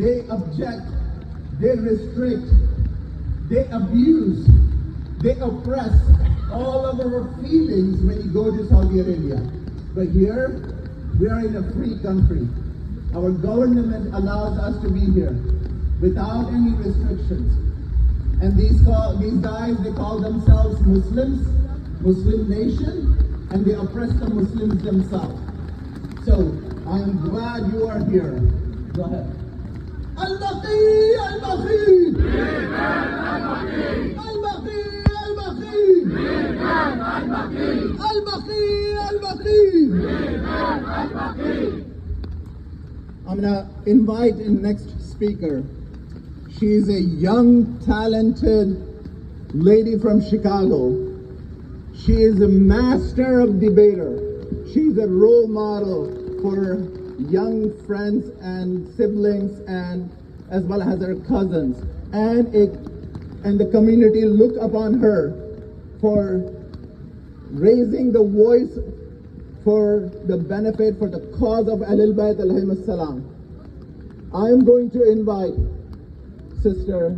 they object, they restrict, they abuse, they oppress all of our feelings when you go to Saudi Arabia. But here, we are in a free country. Our government allows us to be here without any restrictions. And these guys, they call themselves Muslims, Muslim nation, and they oppress the Muslims themselves. So, I am glad you are here. Go ahead. Al-Baqee! Al-Baqee! Al-Baqee! Al-Baqee! Al-Baqee! Al-Baqee! I'm gonna invite the next speaker. She's a young, talented lady from Chicago. She is a master of debater. She's a role model for young friends and siblings, and as well as her cousins. And the community look upon her for raising the voice for the benefit, for the cause of Ahlul Bayt alayhim salam. I am going to invite Sister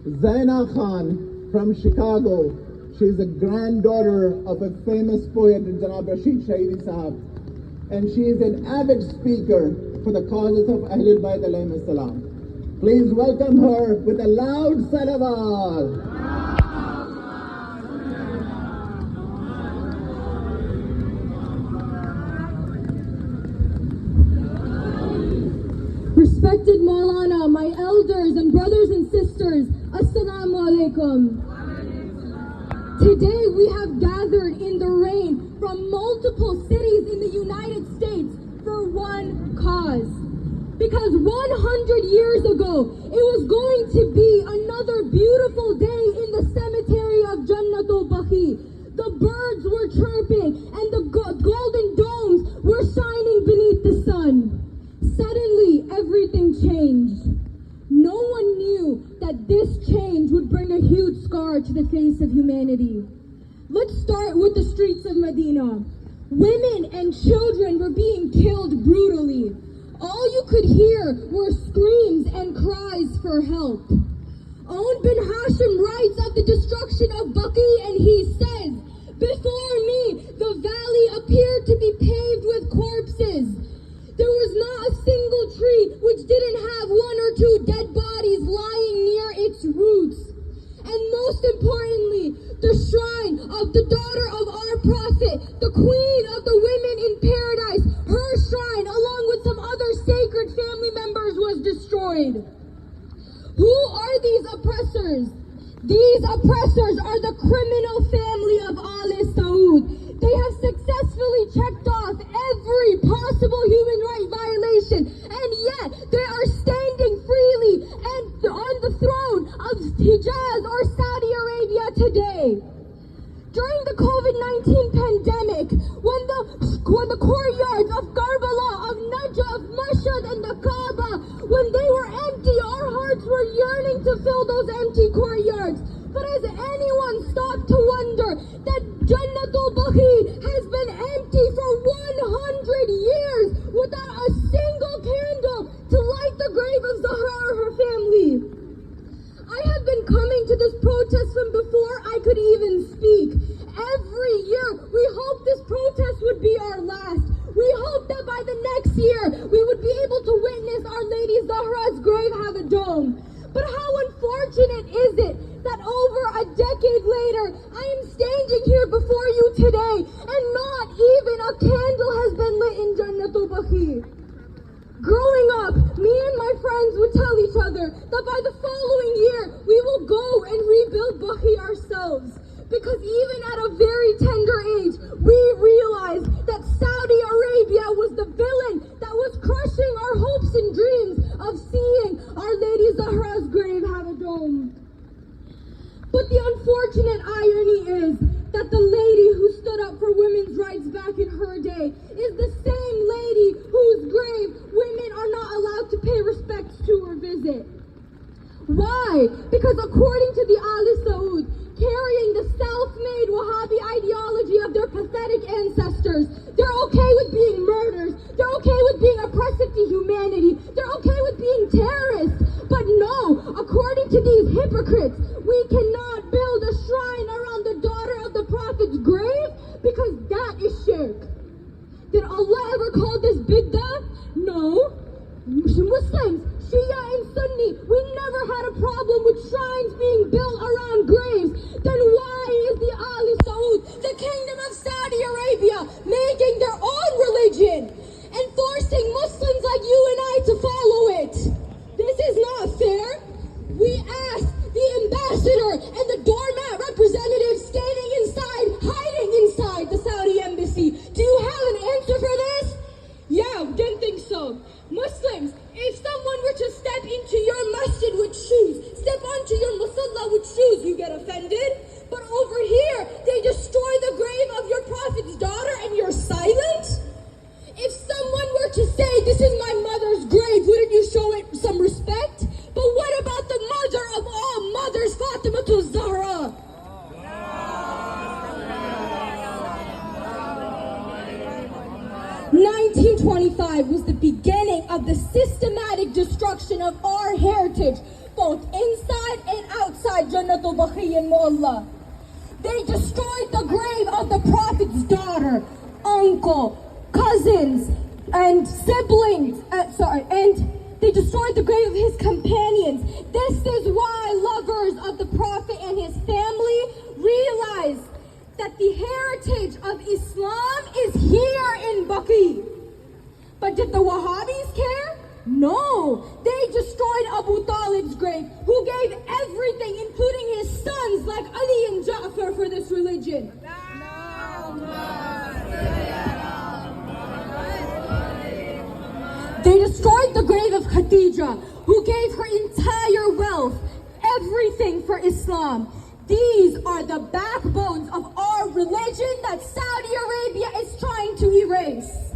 Zaina Khan from Chicago. She's a granddaughter of a famous poet, Janab Rashid Shahidi Sahab. And she is an avid speaker for the causes of Ahlul Bayt alayhim salam. Please welcome her with a loud salawat. Respected Maulana, my elders and brothers and sisters, Assalamu alaikum. Today we have gathered in the rain from multiple cities in the United States for one cause. Because 100 years ago, it was going to be another beautiful day in the cemetery of Jannatul Baqee. The birds were chirping and the golden domes were shining beneath the sun. Suddenly, everything changed. No one knew that this change would bring a huge scar to the face of humanity. Let's start with the streets of Medina. Women and children were being killed brutally. All you could hear were screams and cries for help. Own bin Hashim writes of the destruction of Baqee, and he says, "Before me, the valley appeared to be paved with corpses. There was not a single tree which didn't have one or two dead bodies lying near its roots. And most importantly, the shrine of the daughter of our prophet, the queen of the women in paradise, her shrine, along with some other sacred family members, was destroyed." Who are these oppressors? These oppressors are the criminal family of Ali Saud. They have successfully checked off every possible human right violation, and yet they are standing freely and on the throne of Hijaz or Saudi Arabia today. During the COVID-19 pandemic, when the courtyards of Karbala, of Najaf, of Mashhad, and the Kaaba, when they were empty, our hearts were yearning to fill those empty courtyards. But has anyone stopped to wonder that Jannatul Baqee has been empty for 100 years without a single candle to light the grave of Zahra or her family? I have been coming to this protest from before I could even speak. Every year, we hope this protest would be our last. We hope that by the next year, we would be able to witness Our Lady Zahra's grave have a dome. But how unfortunate is it that over a decade later, I am standing here before you today, and not even a candle has been lit in Jannatul Baqee. Growing up, me and my friends would tell each other that by the following year, we will go and rebuild Baqee ourselves. Because even at a very tender age, we realized that Saudi Arabia was the villain that was crushing our hopes and dreams of seeing Our Lady Zahra's grave have a dome. But the unfortunate irony is that the lady who stood up for women's rights back in her day is the same lady whose grave women are not allowed to pay respects to or visit. Why? Because according to the Ali Saud, carrying the self-made Wahhabi ideology of their pathetic ancestors, they're okay with being murderers, they're okay with being oppressive to humanity, they're okay with being terrorists. hypocrites. We cannot build a shrine around the daughter of the Prophet's grave because that is shirk. Did Allah ever call this bid'ah? No. Muslims, Shia and Sunni, we never had a problem with shrines being built around graves. Then why is the Ali Saud, the Kingdom of Saudi Arabia, making their own religion and forcing Muslims like you and I to follow it? This is not fair. We asked the ambassador and the doormat representative standing inside, hiding inside the Saudi embassy. Do you have an answer for this? Yeah, didn't think so. Muslims, if someone were to step into your masjid with shoes, step onto your musalla with shoes, you get offended. But over here, they destroy the grave of your Prophet's daughter and you're silent? If someone were to say, this is my mother's grave, wouldn't you show it some respect? But what about the mother of all mothers, Fatima Zahra? 1925 was the beginning of the systematic destruction of our heritage, both inside and outside Jannatul Baqee and Mu'alla. They destroyed the grave of the Prophet's daughter, uncle, cousins, and siblings, and they destroyed the grave of his companions. This is why lovers of the Prophet and his family realize that the heritage of Islam is here in Baqee. But did the Wahhabis care? No. They destroyed Abu Talib's grave, who gave everything, including his sons like Ali and Ja'far, for this religion. They destroyed the grave of Khadija, who gave her entire wealth, everything for Islam. These are the backbones of our religion that Saudi Arabia is trying to erase.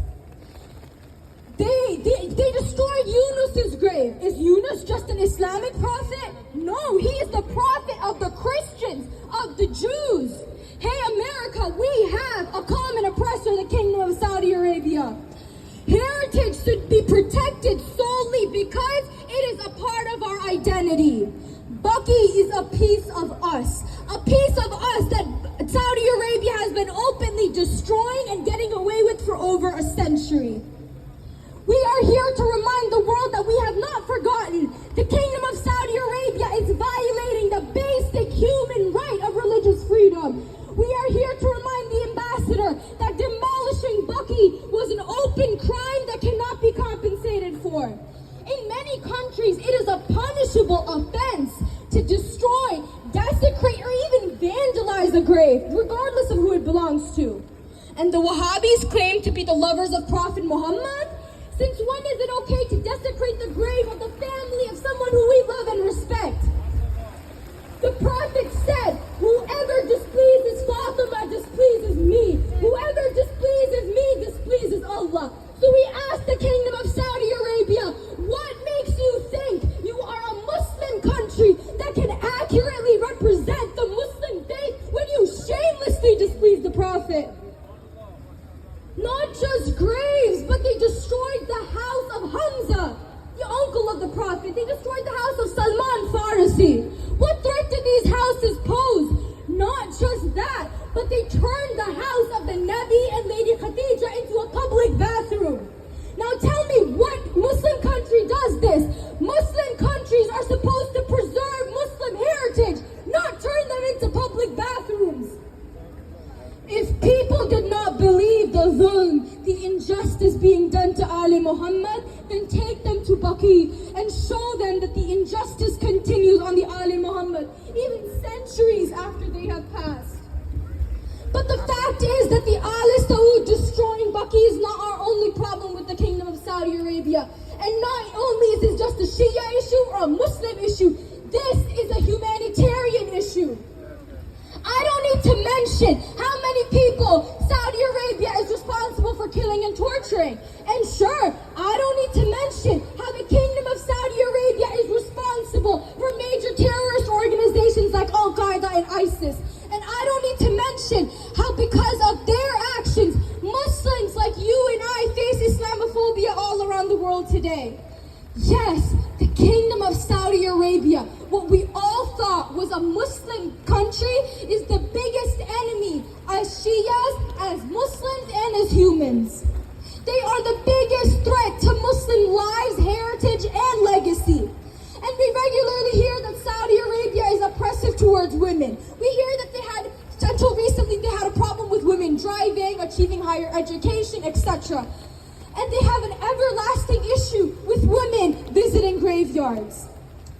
They destroyed Yunus's grave. Is Yunus just an Islamic prophet? No, he is the prophet of the Christians, of the Jews. Hey America, we have a common oppressor, the Kingdom of Saudi Arabia. Heritage should be protected solely because it is a part of our identity. Baqee is a piece of us that Saudi Arabia has been openly destroying and getting away with for over a century. We are here to remind the world that we have not forgotten. The Kingdom of Saudi Arabia is violating the basic human right of religious freedom. We are here to remind the ambassador that demolishing Baqee was an open crime that cannot be compensated for. In many countries, it is a punishable offense to destroy, desecrate, or even vandalize a grave, regardless of who it belongs to. And the Wahhabis claim to be the lovers of Prophet Muhammad? Since when is it okay to desecrate the grave of the family of someone who we love and respect? The Prophet said, whoever displeases Fatima displeases me. Whoever displeases me displeases Allah. So we ask the Kingdom of Saudi Arabia, what makes you think you are a Muslim country that can accurately represent the Muslim faith when you shamelessly displease the Prophet? Not just graves, but they destroyed the house of Hamza, the uncle of the Prophet. They destroyed the house of Salman Farsi. What threat did these houses pose? Not just that, but they turned the house of the Nabi and Lady Khadija into a public bathroom. Now tell me, what Muslim country does this? Muslim countries are supposed to preserve Muslim heritage, not turn them into public bathrooms. If people did not believe the zulm, the injustice being done to Ali Muhammad, then take them to Baqee and show them that the injustice continues on the Ali Muhammad, even centuries after they have passed. But the fact is that the Ali Saud destroying Baqee is not our only problem with the Kingdom of Saudi Arabia. And not only is this just a Shia issue or a Muslim issue, this is a humanitarian issue. I don't need to mention how many people Saudi Arabia is responsible for killing and torturing. And sure, I don't need to mention how the Kingdom of Saudi Arabia is responsible for major terrorist organizations like Al-Qaeda and ISIS. And I don't need to mention how because of their actions, Muslims like you and I face Islamophobia all around the world today. Yes, the Kingdom of Saudi Arabia, what we all thought thought was a Muslim country is the biggest enemy as Shias, as Muslims, and as humans. They are the biggest threat to Muslim lives, heritage, and legacy. And we regularly hear that Saudi Arabia is oppressive towards women. We hear that until recently, they had a problem with women driving, achieving higher education, etc. And they have an everlasting issue with women visiting graveyards.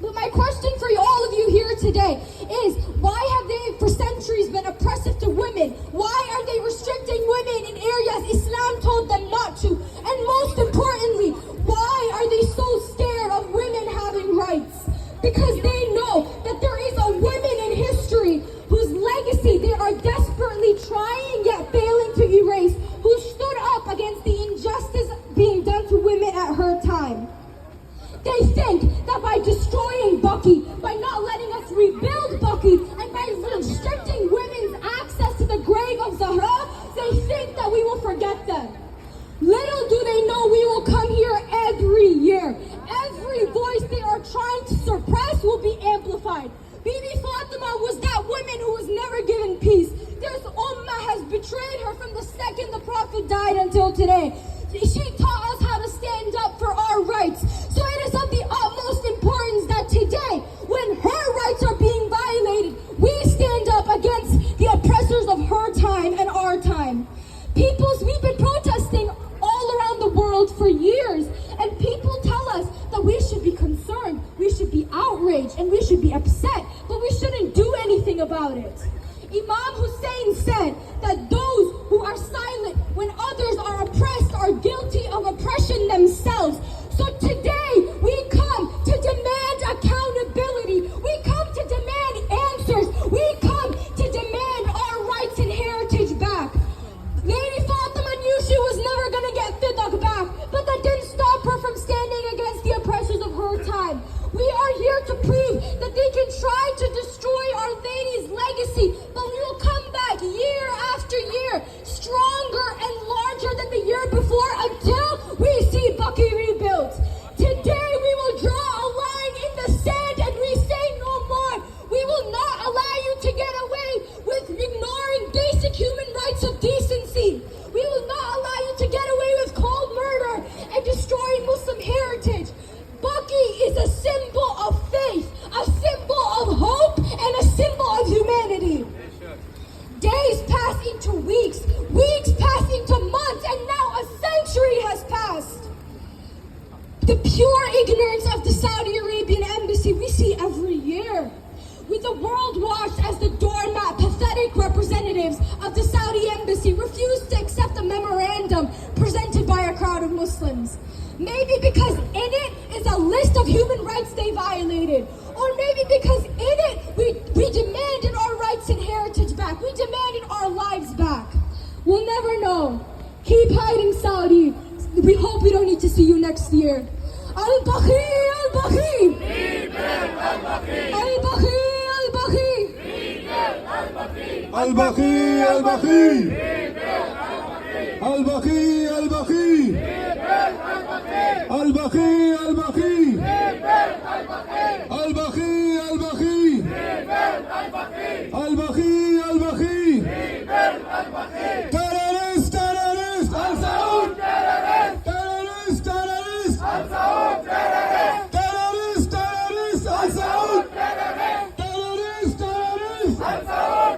But my question for all of you here today is, why have they for centuries been oppressive to women? Why are they restricting women in areas Islam told them not to? And most importantly, why are they so scared of women having rights? Because they know that there is a woman in history whose legacy they are desperately trying yet failing to erase, who stood up against the injustice being done to women at her time. They think that by destroying Baqee, by not letting us rebuild Baqee, and by restricting women's access to the grave of Zahra, they think that we will forget them. Little do they know we will come here every year. Every voice they are trying to suppress will be amplified. Bibi Fatima was that woman who was never given peace. This ummah has betrayed her from the second the Prophet died until today. She taught us how to stand up for our rights. So it is of the utmost importance that today, when her rights are being violated, we stand up against the oppressors of her time and our time. We've been protesting all around the world for years, and people tell us that we should be concerned, we should be outraged, and we should be upset, but we shouldn't do anything about it. Imam Hussein said that those who are silent when others are oppressed are guilty of oppression themselves. So today we come to demand accountability. We come to demand answers. We come to demand our rights and heritage back. Lady Fatima knew she was never going to get Fidak back, but that didn't stop her from standing against the oppressors of her time. We are here to prove that they can try to destroy Our Lady's legacy, but we will come back year after year, stronger and larger than the year before, until we see Baqee rebuilt. Today we will draw a line in the sand and we say no more. We will not allow you to get away with ignoring basic human rights of decency. We will not allow you to get away with cold murder and destroying Muslim heritage. Baqee is a symbol of faith, a symbol of hope, and a symbol of humanity. Days pass into weeks, weeks pass into months, and now a century has passed. The pure ignorance of the Saudi Arabian embassy we see every year. With the world watched as the doormat, pathetic representatives of the Saudi embassy refused to accept a memorandum presented by a crowd of Muslims. Maybe because in it is a list of human rights they violated. Or maybe because in it we demanded our rights and heritage back. We demanded our lives back. We'll never know. Keep hiding, Saudi. We hope we don't need to see you next year. Al-Baqee, Al-Baqee! Al-Baqee, Al-Baqee! Al-Baqee, Al-Baqee! Al-Baqee, Al-Baqee! Al-Baqee, Al-Baqee! Al-Baqee, Al-Baqee! Al-Baqee, Al-Baqee! Terrorist, terrorist! Al-Saud! Terrorist, terrorist! Al-Saud! Terrorist, terrorist! Al-Saud! Terrorist, terrorist! Al-Saud!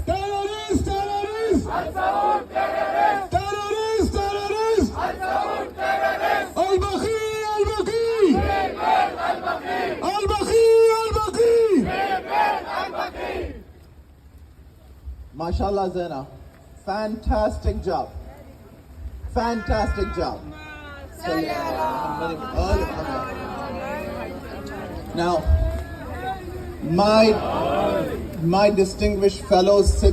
Terrorist, terrorist! Al-Saud! Terrorist, terrorist! Al-Saud! Al-Baqee, Al-Baqee! Al-Baqee, Al-Baqee! MashaAllah, Zaina. Fantastic job. Fantastic job. Now, my distinguished fellows sit